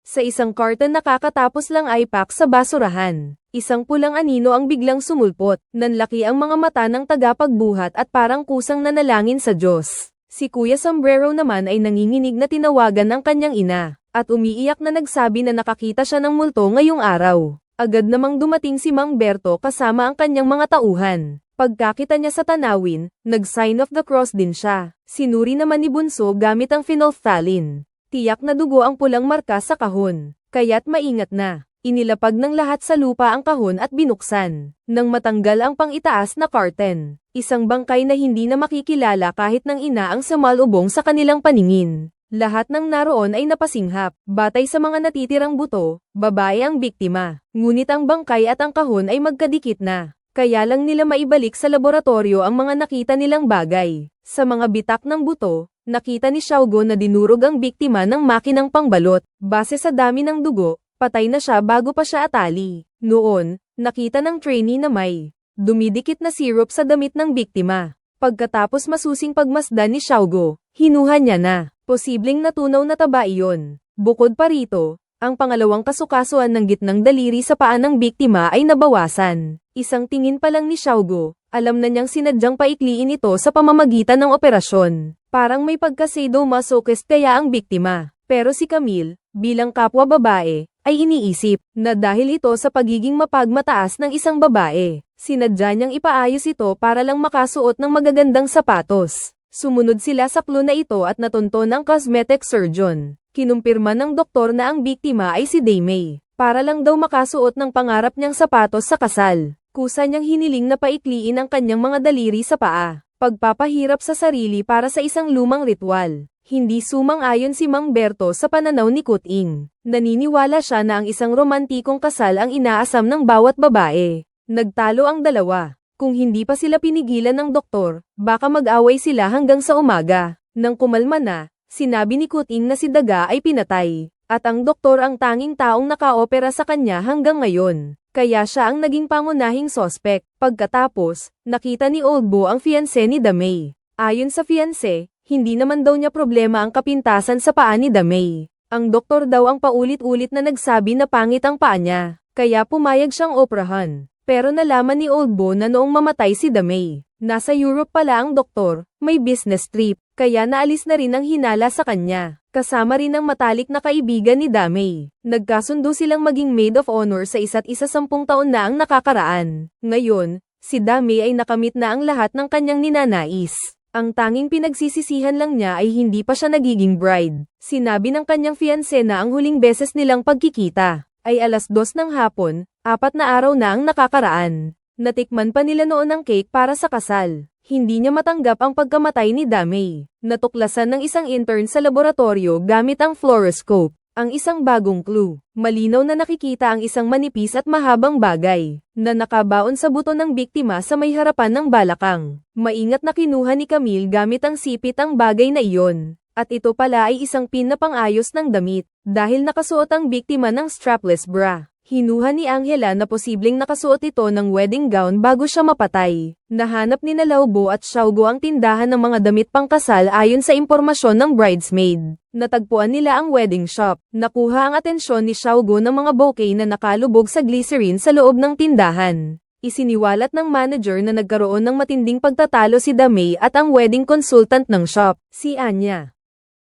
Sa isang karton na kakatapos lang ipack sa basurahan. Isang pulang anino ang biglang sumulpot. Nanlaki ang mga mata ng tagapagbuhat at parang kusang nanalangin sa Diyos. Si Kuya Sombrero naman ay nanginginig na tinawagan ang kanyang ina. At umiiyak na nagsabi na nakakita siya ng multo ngayong araw. Agad namang dumating si Mang Berto kasama ang kanyang mga tauhan. Pagkakita niya sa tanawin, nag-sign of the cross din siya. Sinuri naman ni Bunso gamit ang phenolphthalein. Tiyak na dugo ang pulang marka sa kahon, kaya't maingat na. Inilapag ng lahat sa lupa ang kahon at binuksan. Nang matanggal ang pang-itaas na curtain, isang bangkay na hindi na makikilala kahit ng ina ang sumalubong sa kanilang paningin. Lahat ng naroon ay napasinghap. Batay sa mga natitirang buto, babae ang biktima. Ngunit ang bangkay at ang kahon ay magkadikit na. Kaya lang nila maibalik sa laboratorio ang mga nakita nilang bagay. Sa mga bitak ng buto, nakita ni Xiaogo na dinurog ang biktima ng makinang pangbalot. Base sa dami ng dugo, patay na siya bago pa siya atali. Noon, nakita ng trainee na may dumidikit na syrup sa damit ng biktima. Pagkatapos masusing pagmasdan ni Xiaogo, hinuha niya na. Posibleng natunaw na taba iyon. Bukod pa rito, ang pangalawang kasukasuan ng gitnang daliri sa paa ng biktima ay nabawasan. Isang tingin pa lang ni Xiaogo, alam na niyang sinadyang paikliin ito sa pamamagitan ng operasyon. Parang may pagka-sadomasochist kaya ang biktima. Pero si Camille, bilang kapwa babae, ay iniisip na dahil ito sa pagiging mapagmataas ng isang babae, sinadya niyang ipaayos ito para lang makasuot ng magagandang sapatos. Sumunod sila sa clue na ito at natunto ng cosmetic surgeon. Kinumpirma ng doktor na ang biktima ay si Daimei, para lang daw makasuot ng pangarap niyang sapatos sa kasal. Kusa niyang hiniling na paikliin ang kanyang mga daliri sa paa. Pagpapahirap sa sarili para sa isang lumang ritual. Hindi sumang-ayon si Mang Berto sa pananaw ni Kuting. Naniniwala siya na ang isang romantikong kasal ang inaasam ng bawat babae. Nagtalo ang dalawa. Kung hindi pa sila pinigilan ng doktor, baka mag-away sila hanggang sa umaga. Nang kumalma na, sinabi ni Kuting na si Daga ay pinatay, at ang doktor ang tanging taong nakaopera sa kanya hanggang ngayon. Kaya siya ang naging pangunahing sospek. Pagkatapos, nakita ni Oldbo ang fiancé ni Damei. Ayon sa fiancé, hindi naman daw niya problema ang kapintasan sa paa ni Damei. Ang doktor daw ang paulit-ulit na nagsabi na pangit ang paa niya, kaya pumayag siyang operahan. Pero nalaman ni Oldbo na noong mamatay si Damei, nasa Europe pala ang doktor, may business trip, kaya naalis na rin ang hinala sa kanya. Kasama rin ang matalik na kaibigan ni Damei. Nagkasundo silang maging maid of honor sa isa't isa 10 taon na ang nakakaraan. Ngayon, si Damei ay nakamit na ang lahat ng kanyang ninanais. Ang tanging pinagsisisihan lang niya ay hindi pa siya nagiging bride. Sinabi ng kanyang fiancé na ang huling beses nilang pagkikita ay 2:00 ng hapon, 4 na araw na ang nakakaraan. Natikman pa nila noon ang cake para sa kasal. Hindi niya matanggap ang pagkamatay ni Damei. Natuklasan ng isang intern sa laboratorio gamit ang fluoroscope. Ang isang bagong clue. Malinaw na nakikita ang isang manipis at mahabang bagay na nakabaon sa buto ng biktima sa may harapan ng balakang. Maingat na kinuha ni Camille gamit ang sipit ang bagay na iyon. At ito pala ay isang pin na pang-ayos ng damit dahil nakasuot ang biktima ng strapless bra. Hinuha ni Angela na posibleng nakasuot ito ng wedding gown bago siya mapatay. Nahanap ni Laobo at Xiaogo ang tindahan ng mga damit pangkasal ayon sa impormasyon ng bridesmaid. Natagpuan nila ang wedding shop. Nakuha ang atensyon ni Xiaogo ng mga bouquet na nakalubog sa glycerin sa loob ng tindahan. Isiniwalat ng manager na nagkaroon ng matinding pagtatalo si Damei at ang wedding consultant ng shop, si Anya.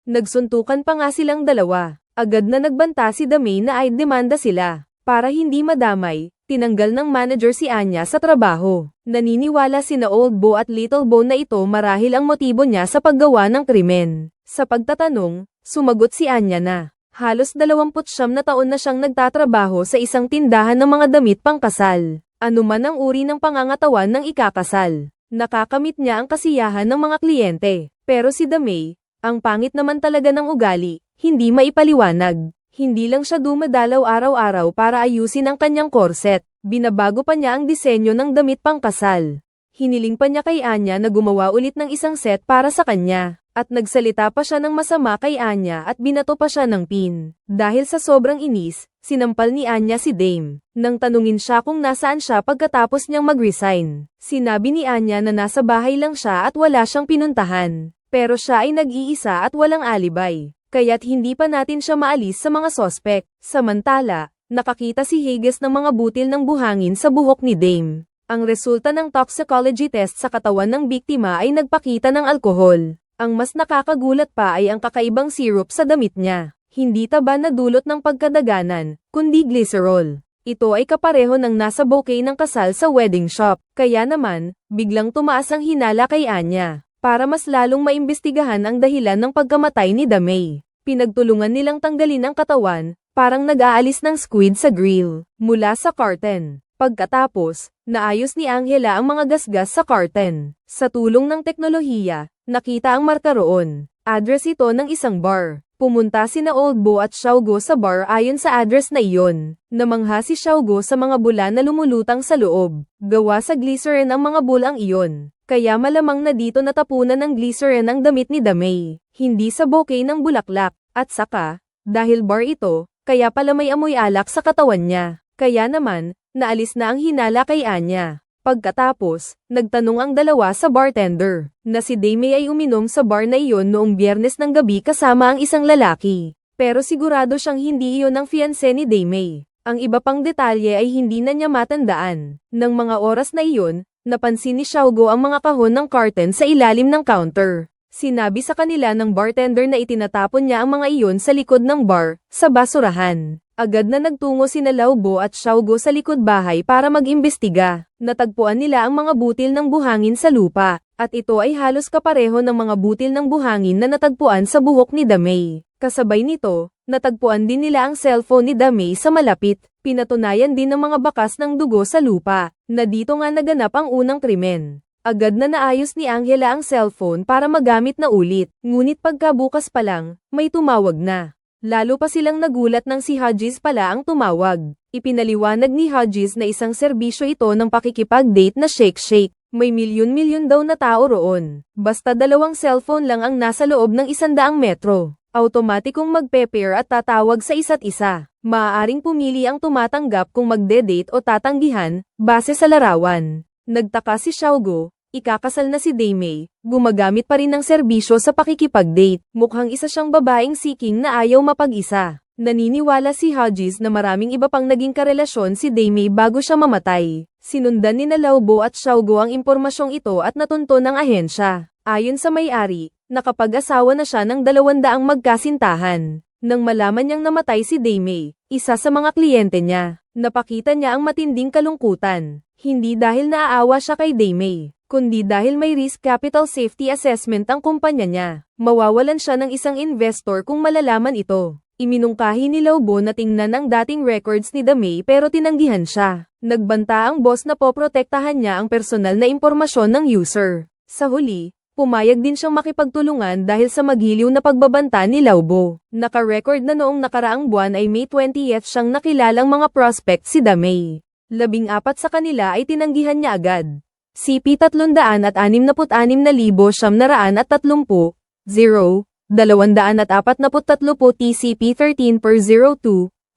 Nagsuntukan pa nga silang dalawa. Agad na nagbanta si Damei na ay demanda sila. Para hindi madamay, tinanggal ng manager si Anya sa trabaho. Naniniwala sina Oldbo at Little Bo na ito marahil ang motibo niya sa paggawa ng krimen. Sa pagtatanong, sumagot si Anya na halos 29 na taon na siyang nagtatrabaho sa isang tindahan ng mga damit pangkasal. Ano man ang uri ng pangangatawan ng ikakasal, nakakamit niya ang kasiyahan ng mga kliyente. Pero si Damei, ang pangit naman talaga ng ugali, hindi maipaliwanag. Hindi lang siya dumadalaw araw-araw para ayusin ang kanyang korset, binabago pa niya ang disenyo ng damit pangkasal. Hiniling pa niya kay Anya na gumawa ulit ng isang set para sa kanya, at nagsalita pa siya ng masama kay Anya at binato pa siya ng pin. Dahil sa sobrang inis, sinampal ni Anya si Dame. Nang tanungin siya kung nasaan siya pagkatapos niyang mag-resign, sinabi ni Anya na nasa bahay lang siya at wala siyang pinuntahan. Pero siya ay nag-iisa at walang alibay. kaya't hindi pa natin siya maalis sa mga sospek. Samantala, nakakita si Haggis ng mga butil ng buhangin sa buhok ni Dame. Ang resulta ng toxicology test sa katawan ng biktima ay nagpakita ng alkohol. Ang mas nakakagulat pa ay ang kakaibang syrup sa damit niya. Hindi taba na dulot ng pagkadaganan, kundi glycerol. Ito ay kapareho ng nasa bouquet ng kasal sa wedding shop. Kaya naman, biglang tumaas ang hinala kay Anya. Para mas lalong maimbestigahan ang dahilan ng pagkamatay ni Damay. Pinagtulungan nilang tanggalin ang katawan, parang nag-aalis ng squid sa grill, mula sa carton. Pagkatapos, naayos ni Angela ang mga gasgas sa carton. Sa tulong ng teknolohiya, nakita ang marka roon. Address ito ng isang bar. Pumunta sina Oldbo at Xiaogo sa bar ayon sa address na iyon. Namangha si Xiaogo sa mga bula na lumulutang sa loob. Gawa sa glycerin ang mga bulang iyon. Kaya malamang na dito natapunan ng glycerin ang damit ni Damay. Hindi sa bouquet ng bulaklak. At saka, dahil bar ito, kaya pala may amoy alak sa katawan niya. Kaya naman, naalis na ang hinala kay Anya. Pagkatapos, nagtanong ang dalawa sa bartender, na si Damay ay uminom sa bar na iyon noong Biyernes ng gabi kasama ang isang lalaki. Pero sigurado siyang hindi iyon ang fiancé ni Damay. Ang iba pang detalye ay hindi na niya matandaan. Nang mga oras na iyon, napansin ni Xiaogo ang mga kahon ng carton sa ilalim ng counter. Sinabi sa kanila ng bartender na itinatapon niya ang mga iyon sa likod ng bar, sa basurahan. Agad na nagtungo sina Laobo at Xiaogo sa likod bahay para mag-imbestiga. Natagpuan nila ang mga butil ng buhangin sa lupa, at ito ay halos kapareho ng mga butil ng buhangin na natagpuan sa buhok ni Damay. Kasabay nito, natagpuan din nila ang cellphone ni Damay sa malapit. Pinatunayan din ng mga bakas ng dugo sa lupa, na dito nga naganap ang unang krimen. Agad na naayos ni Angela ang cellphone para magamit na ulit, ngunit pagkabukas pa lang, may tumawag na. Lalo pa silang nagulat nang si Haggis pala ang tumawag. Ipinaliwanag ni Haggis na isang serbisyo ito ng pakikipag-date na shake-shake. May milyon-milyon daw na tao roon. Basta 2 cellphone lang ang nasa loob ng 100 metro. Automatikong magpe-pair at tatawag sa isa't isa. Maaaring pumili ang tumatanggap kung magde-date o tatanggihan, base sa larawan. Nagtaka si Xiaogo. Ikakasal na si Damay, gumagamit pa rin ng serbisyo sa pakikipag-date. Mukhang isa siyang babaeng seeking na ayaw mapag-isa. Naniniwala si Haggis na maraming iba pang naging karelasyon si Damay bago siya mamatay. Sinundan ni Laobo at Xiaogo ang impormasyong ito at natunto ng ahensya. Ayon sa may-ari, nakapag-asawa na siya ng 200 magkasintahan. Nang malaman niyang namatay si Damay, isa sa mga kliyente niya, napakita niya ang matinding kalungkutan. Hindi dahil naaawa siya kay Damay, kundi dahil may risk capital safety assessment ang kumpanya niya. Mawawalan siya ng isang investor kung malalaman ito. Iminungkahi ni Laobo na tingnan ang dating records ni Damay pero tinanggihan siya. Nagbanta ang boss na poprotektahan niya ang personal na impormasyon ng user. Sa huli, pumayag din siyang makipagtulungan dahil sa magiliw na pagbabanta ni Laobo. Naka-record na noong nakaraang buwan ay May 20th siyang nakilalang mga prospect si Damay. 14 sa kanila ay tinanggihan niya agad. CP 366,930, 0, 243 TCP 13/02,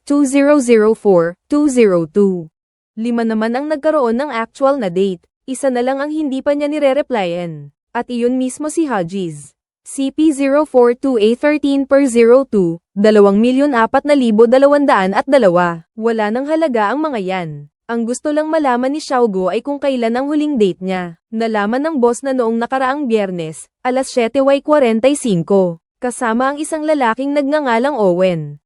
2004, 202. 5 naman ang nagkaroon ng actual na date, isa na lang ang hindi pa niya nire-replyan. At iyon mismo si Haggis. CP 042813/02, 2,004,202. Wala nang halaga ang mga yan. Ang gusto lang malaman ni Xiaogo ay kung kailan ang huling date niya. Nalaman ng boss na noong nakaraang Biyernes, alas 7:45. Kasama ang isang lalaking nagngangalang Owen.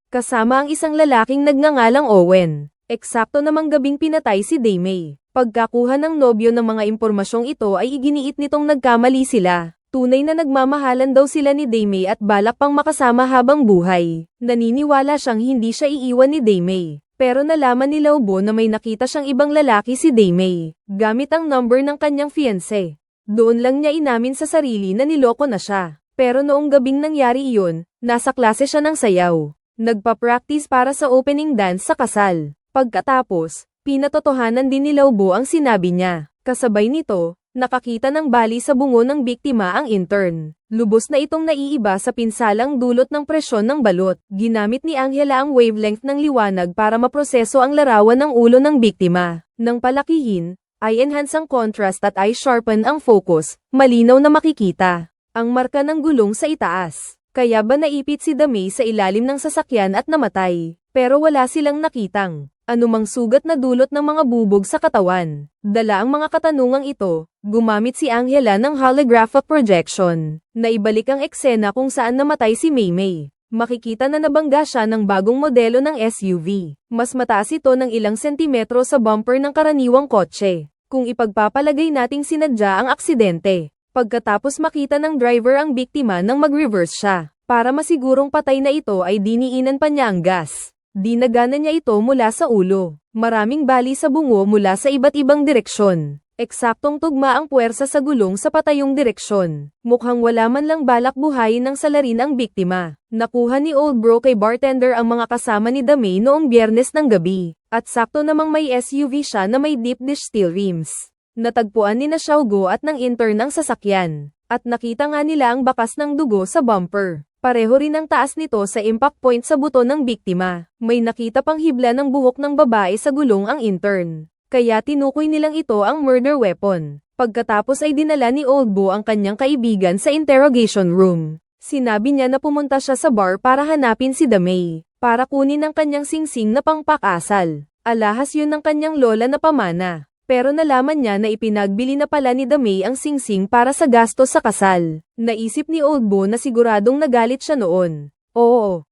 Eksakto namang gabing pinatay si Damay. Pagkakuha ng nobyo ng mga impormasyong ito ay iginiit nitong nagkamali sila. Tunay na nagmamahalan daw sila ni Damay at balak pang makasama habang buhay. Naniniwala siyang hindi siya iiwan ni Damay. Pero nalaman ni Laobo na may nakita siyang ibang lalaki si Damay, gamit ang number ng kanyang fiancé. Doon lang niya inamin sa sarili na niloko na siya. Pero noong gabing nangyari iyon, nasa klase siya ng sayaw. Nagpa-practice para sa opening dance sa kasal. Pagkatapos, pinatotohanan din ni Laobo ang sinabi niya. Kasabay nito, nakakita ng bali sa bungo ng biktima ang intern. Lubos na itong naiiba sa pinsalang dulot ng presyon ng balot. Ginamit ni Angela ang wavelength ng liwanag para maproseso ang larawan ng ulo ng biktima. Nang palakihin, ay enhance ang contrast at ay sharpen ang focus, malinaw na makikita ang marka ng gulong sa itaas. Kaya ba naipit si Damay sa ilalim ng sasakyan at namatay? Pero wala silang nakitang anumang sugat na dulot ng mga bubog sa katawan. Dala ang mga katanungang ito, gumamit si Angela ng holographic projection, na ibalik ang eksena kung saan namatay si Maymay. Makikita na nabangga siya ng bagong modelo ng SUV. Mas mataas ito ng ilang sentimetro sa bumper ng karaniwang kotse. Kung ipagpapalagay nating sinadya ang aksidente, pagkatapos makita ng driver ang biktima nang mag-reverse siya, para masigurong patay na ito ay diniinan pa niya ang gas. Dinagana niya ito mula sa ulo. Maraming bali sa bungo mula sa iba't ibang direksyon. Eksaktong tugma ang puwersa sa gulong sa patayong direksyon. Mukhang wala man lang balak buhayin ng salarin ang biktima. Nakuha ni Old Bro kay bartender ang mga kasama ni Damay noong Biyernes ng gabi. At sakto namang may SUV siya na may deep dish steel rims. Natagpuan ni na Xiaogo at ng intern ang sasakyan. At nakita nga nila ang bakas ng dugo sa bumper. Pareho rin ang taas nito sa impact point sa buto ng biktima. May nakita pang hibla ng buhok ng babae sa gulong ang intern. Kaya tinukoy nilang ito ang murder weapon. Pagkatapos ay dinala ni Oldbo ang kanyang kaibigan sa interrogation room. Sinabi niya na pumunta siya sa bar para hanapin si Damay, para kunin ang kanyang singsing na pangpakasal. Alahas yun ng kanyang lola na pamana. Pero nalaman niya na ipinagbili na pala ni Damay ang singsing para sa gastos sa kasal. Naisip ni Oldbo na siguradong nagalit siya noon. Oo.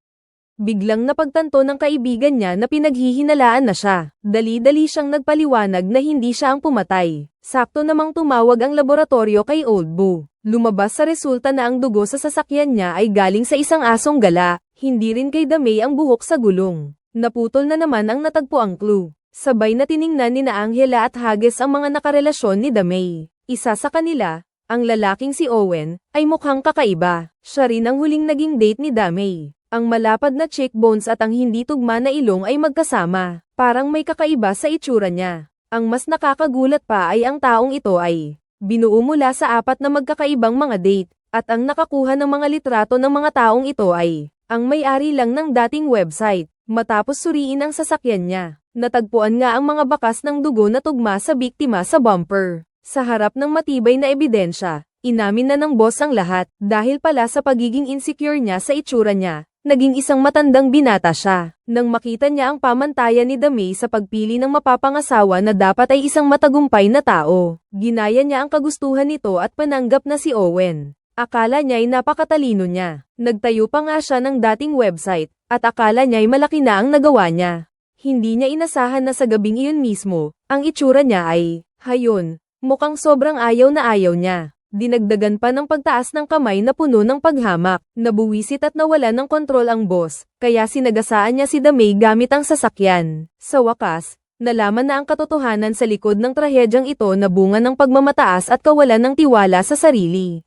Biglang napagtanto ng kaibigan niya na pinaghihinalaan na siya. Dali-dali siyang nagpaliwanag na hindi siya ang pumatay. Sakto namang tumawag ang laboratorio kay Oldbo. Lumabas sa resulta na ang dugo sa sasakyan niya ay galing sa isang asong gala. Hindi rin kay Damay ang buhok sa gulong. Naputol na naman ang natagpuang clue. Sabay na tiningnan ni na Angela at Hages ang mga nakarelasyon ni Damay. Isa sa kanila, ang lalaking si Owen, ay mukhang kakaiba. Siya rin ang huling naging date ni Damay. Ang malapad na cheekbones at ang hindi tugma na ilong ay magkasama. Parang may kakaiba sa itsura niya. Ang mas nakakagulat pa ay ang taong ito ay binuo mula sa 4 na magkakaibang mga date. At ang nakakuha ng mga litrato ng mga taong ito ay ang may-ari lang ng dating website. Matapos suriin ang sasakyan niya, natagpuan nga ang mga bakas ng dugo na tugma sa biktima sa bumper. Sa harap ng matibay na ebidensya, inamin na ng boss ang lahat. Dahil pala sa pagiging insecure niya sa itsura niya, naging isang matandang binata siya. Nang makita niya ang pamantayan ni Damay sa pagpili ng mapapangasawa na dapat ay isang matagumpay na tao, ginaya niya ang kagustuhan nito at pananggap na si Owen. Akala niya ay napakatalino niya. Nagtayo pa nga siya ng dating website, at akala niya ay malaki na ang nagawa niya. Hindi niya inasahan na sa gabing iyon mismo, ang itsura niya ay, hayon, mukhang sobrang ayaw na ayaw niya. Dinagdagan pa ng pagtaas ng kamay na puno ng paghamak. Nabuwisit at nawala ng kontrol ang boss, kaya sinagasaan niya si Damay gamit ang sasakyan. Sa wakas, nalaman na ang katotohanan sa likod ng trahedyang ito na bunga ng pagmamataas at kawalan ng tiwala sa sarili.